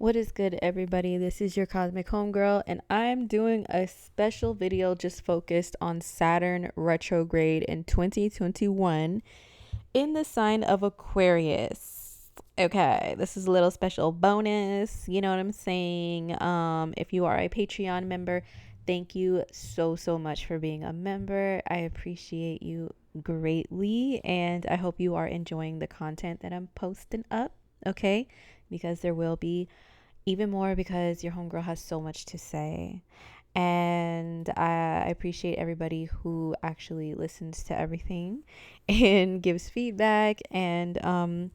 What is good, everybody? This is your cosmic homegirl, and I'm doing a special video just focused on Saturn retrograde in 2021 in the sign of Aquarius. Okay, this is a little special bonus. You know what I'm saying? If you are a Patreon member, thank you so much for being a member. I appreciate you greatly, and I hope you are enjoying the content that I'm posting up. Okay, because there will be even more because your homegirl has so much to say. And I appreciate everybody who actually listens to everything and gives feedback. And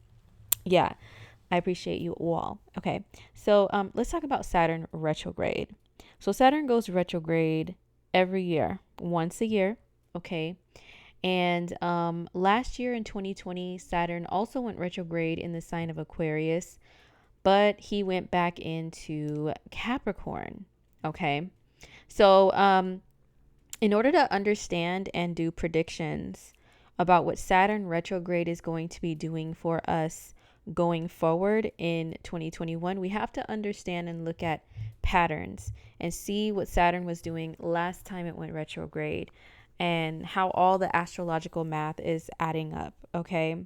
yeah, I appreciate you all. Okay, so let's talk about Saturn retrograde. So Saturn goes retrograde every year, once a year. Okay. And last year in 2020, Saturn also went retrograde in the sign of Aquarius, but he went back into Capricorn. Okay. So, in order to understand and do predictions about what Saturn retrograde is going to be doing for us going forward in 2021, we have to understand and look at patterns and see what Saturn was doing last time it went retrograde and how all the astrological math is adding up. Okay.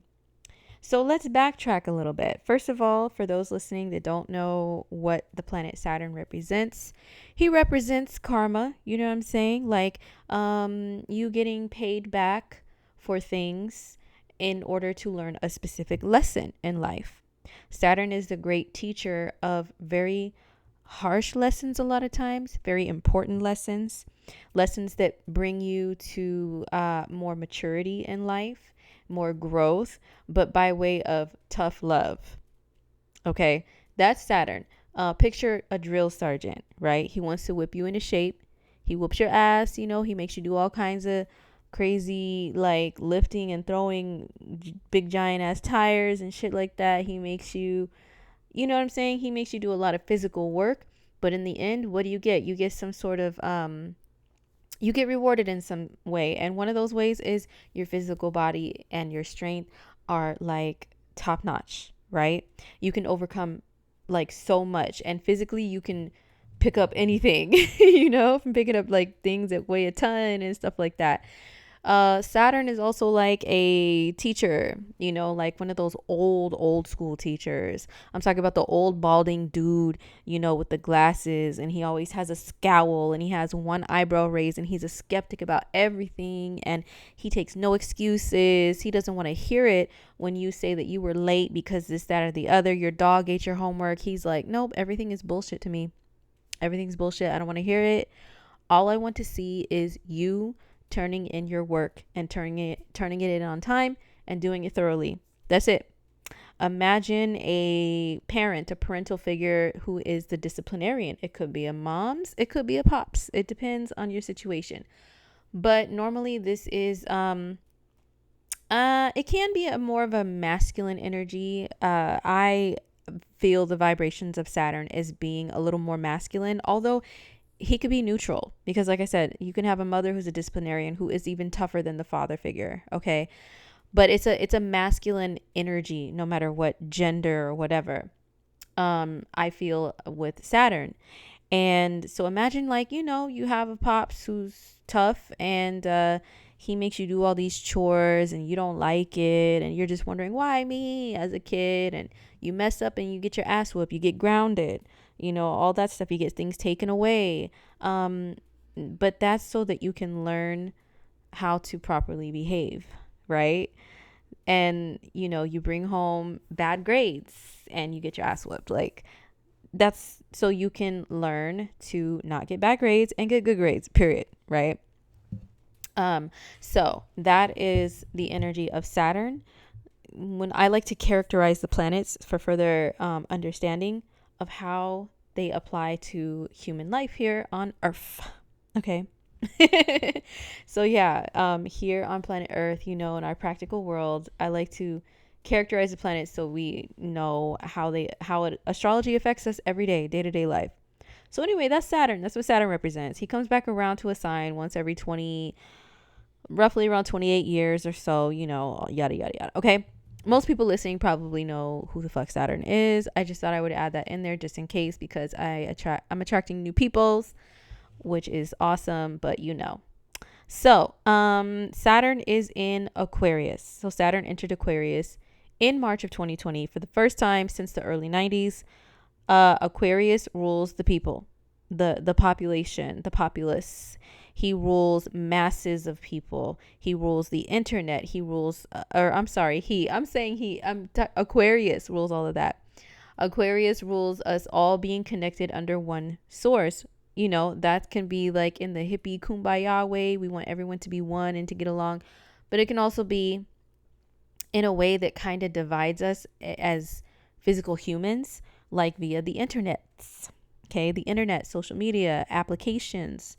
So let's backtrack a little bit. First of all, for those listening that don't know what the planet Saturn represents, he represents karma. You know what I'm saying? Like you getting paid back for things in order to learn a specific lesson in life. Saturn is the great teacher of very harsh lessons, a lot of times, very important lessons, lessons that bring you to more maturity in life, more growth, but by way of tough love. Okay, that's Saturn. Picture a drill sergeant, right? He wants to whip you into shape. He whoops your ass, he makes you do all kinds of crazy, like lifting and throwing big giant ass tires and shit like that. He makes you, you know what I'm saying? He makes you do a lot of physical work, but in the end, what do you get? You get some sort of you get rewarded in some way, and one of those ways is your physical body and your strength are like top notch, right? You can overcome like so much, and physically you can pick up anything from picking up like things that weigh a ton and stuff like that. Saturn is also like a teacher, like one of those old school teachers. I'm talking about the old balding dude, with the glasses, and he always has a scowl and he has one eyebrow raised, and he's a skeptic about everything, and he takes no excuses. He doesn't want to hear it when you say that you were late because this, that, or the other. Your dog ate your homework. He's like, nope, everything is bullshit to me. Everything's bullshit. I don't want to hear it. All I want to see is you turning in your work and turning it in on time and doing it thoroughly. That's it. Imagine a parental figure who is the disciplinarian. It could be a mom's, it could be a pop's. It depends on your situation. But normally this is it can be a more of a masculine energy. I feel the vibrations of Saturn as being a little more masculine, although he could be neutral, because like I said, you can have a mother who's a disciplinarian who is even tougher than the father figure. Okay. But it's a masculine energy, no matter what gender or whatever. I feel with Saturn. And so imagine like, you have a pops who's tough, and he makes you do all these chores and you don't like it, and you're just wondering why me as a kid, and you mess up and you get your ass whooped, you get grounded, all that stuff, you get things taken away. But that's so that you can learn how to properly behave, right? And you bring home bad grades and you get your ass whooped. Like, that's so you can learn to not get bad grades and get good grades, period, right? So that is the energy of Saturn. When I like to characterize the planets for further understanding of how they apply to human life here on Earth. Okay. So yeah, here on planet Earth, in our practical world, I like to characterize the planets so we know how astrology affects us every day to day life. So anyway, that's Saturn. That's what Saturn represents. He comes back around to a sign once every 20, roughly around 28 years or so, yada, yada, yada. Okay. most people listening probably know who the fuck Saturn is. I just thought I would add that in there just in case, because I'm attracting new peoples, which is awesome, but So, Saturn is in Aquarius. So Saturn entered Aquarius in March of 2020 for the first time since the early 90s. Aquarius rules the people, the population, the populace. He rules masses of people. He rules the internet. He rules, Aquarius rules all of that. Aquarius rules us all being connected under one source. That can be like in the hippie kumbaya way. We want everyone to be one and to get along. But it can also be in a way that kind of divides us as physical humans, like via the internet. Okay, the internet, social media, applications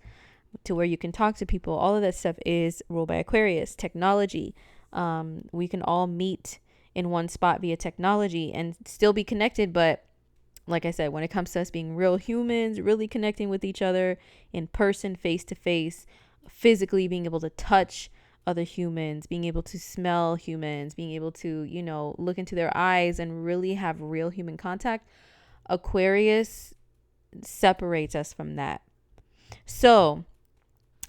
to where you can talk to people. All of that stuff is ruled by Aquarius. Technology. We can all meet in one spot via technology and still be connected, but like I said, when it comes to us being real humans, really connecting with each other in person, face to face, physically being able to touch other humans, being able to smell humans, being able to, look into their eyes and really have real human contact, Aquarius separates us from that. So,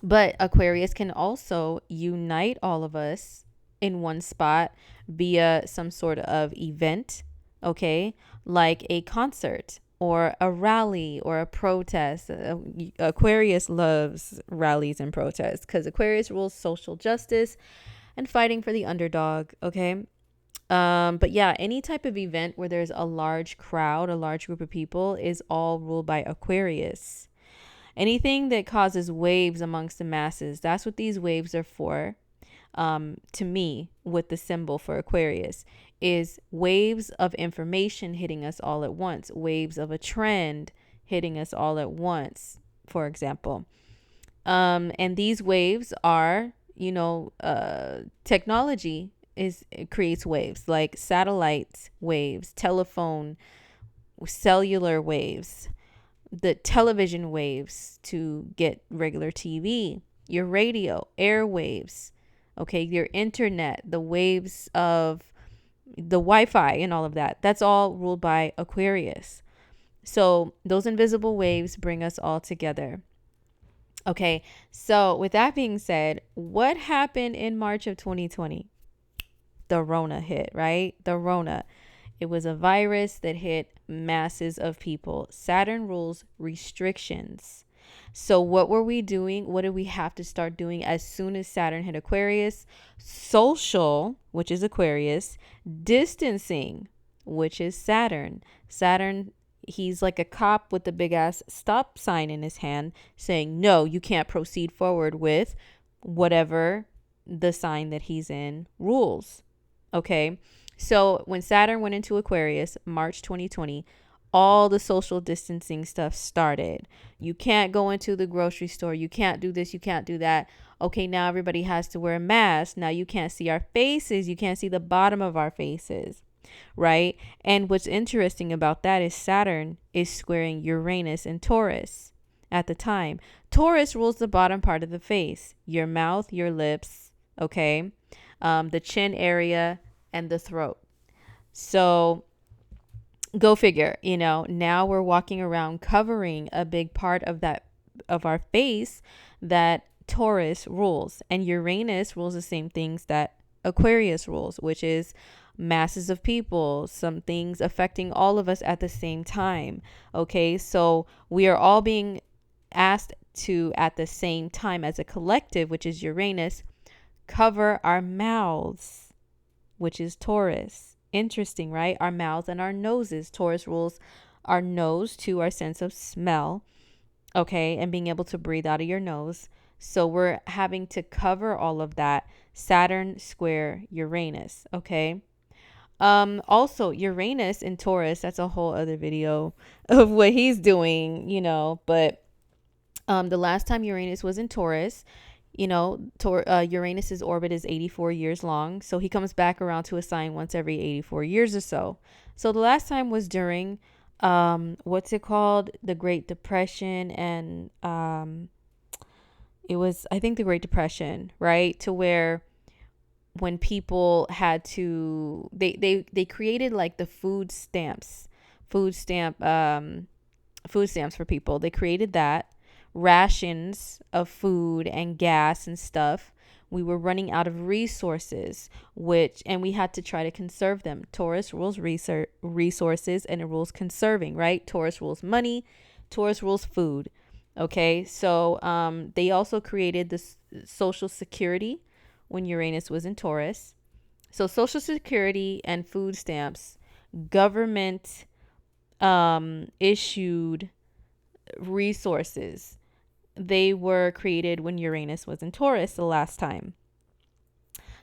but Aquarius can also unite all of us in one spot via some sort of event, okay? Like a concert or a rally or a protest. Aquarius loves rallies and protests because Aquarius rules social justice and fighting for the underdog, okay? But yeah, any type of event where there's a large crowd, a large group of people is all ruled by Aquarius. Anything that causes waves amongst the masses, that's what these waves are for. To me, with the symbol for Aquarius, is waves of information hitting us all at once, waves of a trend hitting us all at once, for example. And these waves are, technology it creates waves like satellite waves, telephone, cellular waves, the television waves to get regular TV, your radio, airwaves, okay, your internet, the waves of the Wi-Fi and all of that. That's all ruled by Aquarius. So those invisible waves bring us all together. Okay, so with that being said, what happened in March of 2020? The Rona hit, right? The Rona. It was a virus that hit masses of people. Saturn rules restrictions. So what were we doing? What did we have to start doing as soon as Saturn hit Aquarius? Social, which is Aquarius. Distancing, which is Saturn. Saturn, he's like a cop with a big ass stop sign in his hand saying, no, you can't proceed forward with whatever the sign that he's in rules. Okay. So when Saturn went into Aquarius, March 2020, all the social distancing stuff started. You can't go into the grocery store. You can't do this. You can't do that. Okay, now everybody has to wear a mask. Now you can't see our faces. You can't see the bottom of our faces, right? And what's interesting about that is Saturn is squaring Uranus and Taurus at the time. Taurus rules the bottom part of the face, your mouth, your lips, okay, the chin area, and the throat. So go figure, now we're walking around covering a big part of our face that Taurus rules, and Uranus rules the same things that Aquarius rules, which is masses of people, some things affecting all of us at the same time. Okay, so we are all being asked to, at the same time as a collective, which is Uranus, cover our mouths, which is Taurus. Interesting, right? Our mouths and our noses. Taurus rules our nose to our sense of smell, okay, and being able to breathe out of your nose. So we're having to cover all of that. Saturn square Uranus, okay? Also Uranus in Taurus, that's a whole other video of what he's doing, but the last time Uranus was in Taurus, Uranus's orbit is 84 years long. So he comes back around to a sign once every 84 years or so. So the last time was during, what's it called? The Great Depression. And it was, I think, the Great Depression, right? To where when people had to, they created like the food stamp food stamps for people. They created that, rations of food and gas and stuff. We were running out of resources, and we had to try to conserve them. Taurus rules resources, and it rules conserving, right? Taurus rules money, Taurus rules food. Okay, so they also created this Social Security when Uranus was in Taurus. So Social Security and food stamps, government issued resources. They were created when Uranus was in Taurus the last time.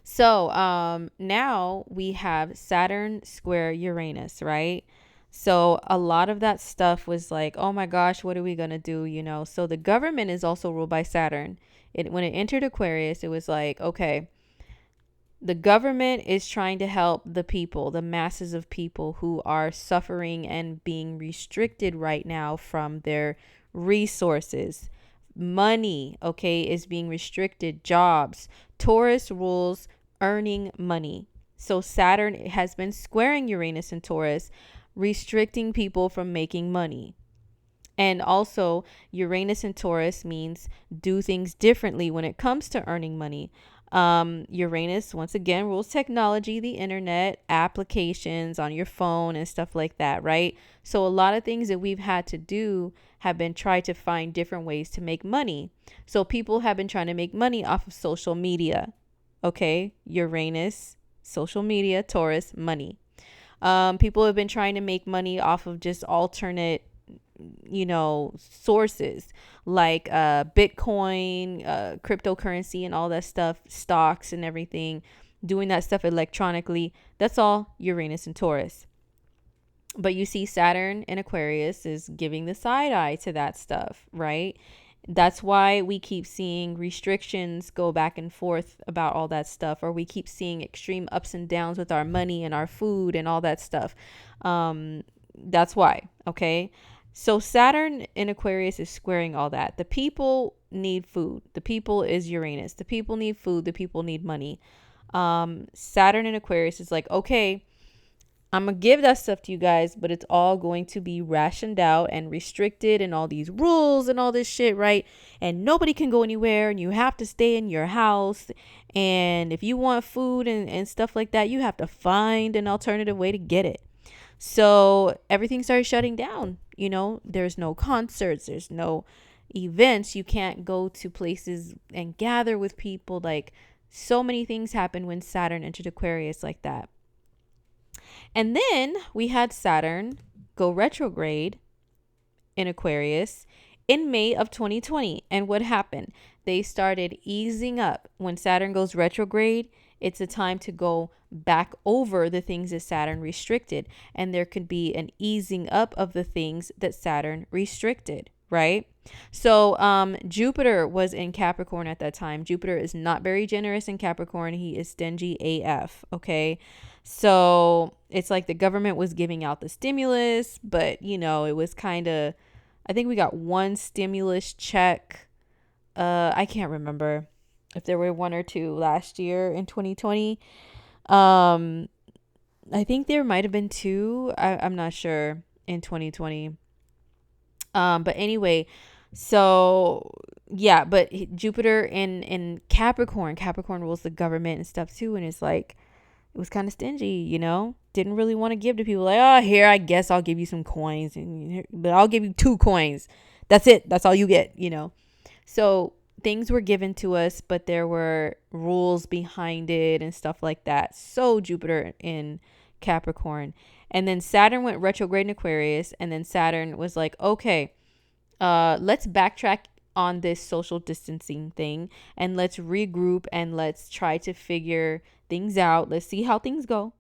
So now we have Saturn square Uranus, right? So a lot of that stuff was like, oh my gosh, what are we going to do? So the government is also ruled by Saturn. When it entered Aquarius, it was like, okay, the government is trying to help the people, the masses of people who are suffering and being restricted right now from their resources. Money, okay, is being restricted. Jobs. Taurus rules earning money. So Saturn has been squaring Uranus and Taurus, restricting people from making money. And also, Uranus and Taurus means do things differently when it comes to earning money. Uranus, once again, rules technology, the internet, applications on your phone and stuff like that, right? So a lot of things that we've had to do have been try to find different ways to make money. So people have been trying to make money off of social media. Okay, Uranus, social media, Taurus, money. People have been trying to make money off of just alternate sources like Bitcoin, cryptocurrency and all that stuff, stocks and everything, doing that stuff electronically. That's all Uranus and Taurus. But you see, Saturn in Aquarius is giving the side eye to that stuff, right? That's why we keep seeing restrictions go back and forth about all that stuff, or we keep seeing extreme ups and downs with our money and our food and all that stuff. That's why, okay? So Saturn in Aquarius is squaring all that. The people need food. The people is Uranus. The people need food. The people need money. Saturn in Aquarius is like, okay, I'm going to give that stuff to you guys, but it's all going to be rationed out and restricted and all these rules and all this shit, right? And nobody can go anywhere and you have to stay in your house. And if you want food and stuff like that, you have to find an alternative way to get it. So everything started shutting down. There's no concerts, there's no events. You can't go to places and gather with people. Like, so many things happened when Saturn entered Aquarius like that. And then we had Saturn go retrograde in Aquarius in May of 2020. And what happened? They started easing up. When Saturn goes retrograde, it's a time to go back over the things that Saturn restricted. And there could be an easing up of the things that Saturn restricted, right? So Jupiter was in Capricorn at that time. Jupiter is not very generous in Capricorn. He is stingy AF, okay? So it's like the government was giving out the stimulus, but, it was kind of, I think we got one stimulus check. I can't remember if there were one or two last year in 2020. I think there might have been two. I'm not sure in 2020. But anyway, so yeah, but Jupiter in Capricorn rules the government and stuff too. And it's like, it was kind of stingy, didn't really want to give to people. Like, oh, here, I guess I'll give you some coins, but I'll give you 2 coins. That's it. That's all you get, So things were given to us, but there were rules behind it and stuff like that. So Jupiter in Capricorn. And then Saturn went retrograde in Aquarius. And then Saturn was like, okay, let's backtrack on this social distancing thing and let's regroup and let's try to figure things out. Let's see how things go.